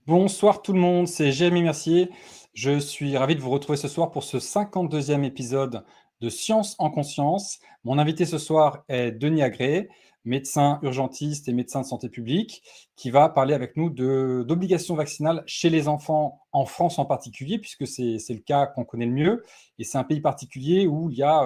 Bonsoir tout le monde, c'est Jérémy Mercier. Je suis ravi de vous retrouver ce soir pour ce 52e épisode de Science en conscience. Mon invité ce soir est Denis Agré, médecin urgentiste et médecin de santé publique, qui va parler avec nous d'obligations vaccinales chez les enfants en France en particulier, puisque c'est le cas qu'on connaît le mieux. Et c'est un pays particulier où il y a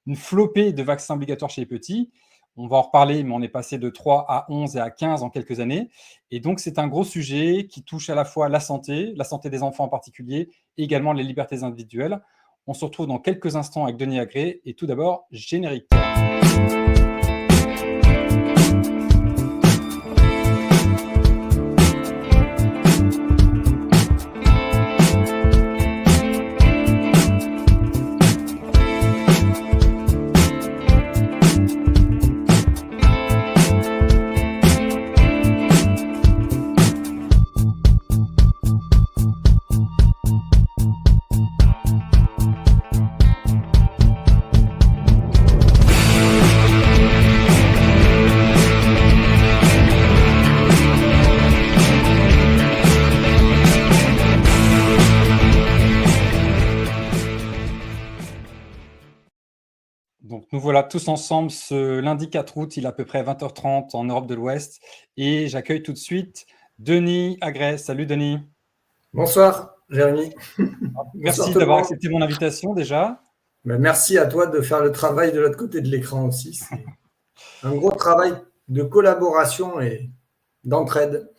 une flopée de vaccins obligatoires chez les petits. On va en reparler, mais on est passé de 3 à 11 et à 15 en quelques années. Et donc, c'est un gros sujet qui touche à la fois la santé des enfants en particulier, et également les libertés individuelles. On se retrouve dans quelques instants avec Denis Agré. Et tout d'abord, générique. Donc, nous voilà tous ensemble ce lundi 4 août, il est à peu près 20h30 en Europe de l'Ouest. Et j'accueille tout de suite Denis Agré. Salut Denis. Bonsoir Jérémy. Merci d'avoir accepté mon invitation déjà. Merci à toi de faire le travail de l'autre côté de l'écran aussi. C'est un gros travail de collaboration et d'entraide.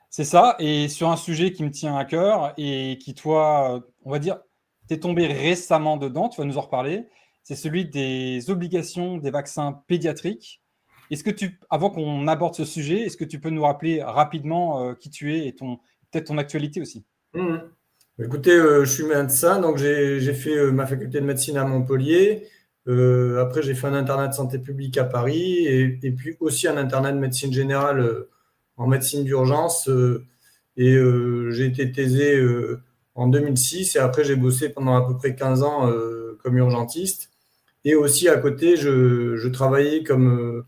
C'est ça, et sur un sujet qui me tient à cœur et qui, toi, on va dire, t'es tombé récemment dedans, tu vas nous en reparler, c'est celui des obligations des vaccins pédiatriques. Avant qu'on aborde ce sujet, est-ce que tu peux nous rappeler rapidement qui tu es et peut-être ton actualité aussi? Écoutez, je suis médecin, donc j'ai fait ma faculté de médecine à Montpellier. Après, j'ai fait un internat de santé publique à Paris et puis aussi un internat de médecine générale en médecine d'urgence. J'ai été thésé en 2006 et après, j'ai bossé pendant à peu près 15 ans comme urgentiste. Et aussi à côté, je travaillais comme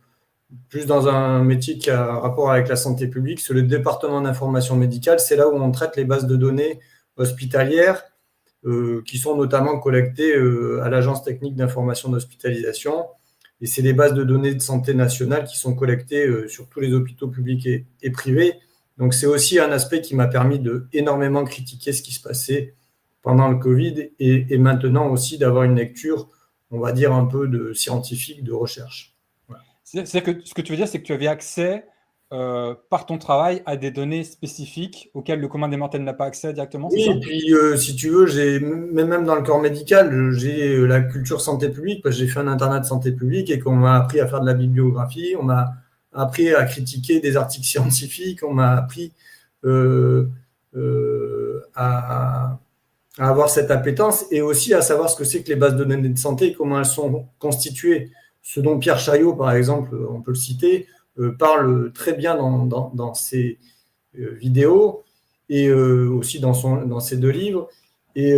plus dans un métier qui a rapport avec la santé publique, sur le département d'information médicale. C'est là où on traite les bases de données hospitalières qui sont notamment collectées à l'Agence technique d'information d'hospitalisation. Et c'est des bases de données de santé nationale qui sont collectées sur tous les hôpitaux publics et privés. Donc c'est aussi un aspect qui m'a permis de énormément critiquer ce qui se passait pendant le Covid et maintenant aussi d'avoir une lecture, on va dire, un peu de scientifique, de recherche. Voilà. C'est-à-dire que ce que tu veux dire, c'est que tu avais accès par ton travail à des données spécifiques auxquelles le commun des mortels n'a pas accès directement, oui, c'est ça? et puis si tu veux, même dans le corps médical, j'ai la culture santé publique, parce que j'ai fait un internat de santé publique et qu'on m'a appris à faire de la bibliographie, on m'a appris à critiquer des articles scientifiques, on m'a appris à avoir cette appétence et aussi à savoir ce que c'est que les bases de données de santé, comment elles sont constituées. Ce dont Pierre Chaillot, par exemple, on peut le citer, parle très bien dans ses vidéos et aussi dans ses deux livres. Et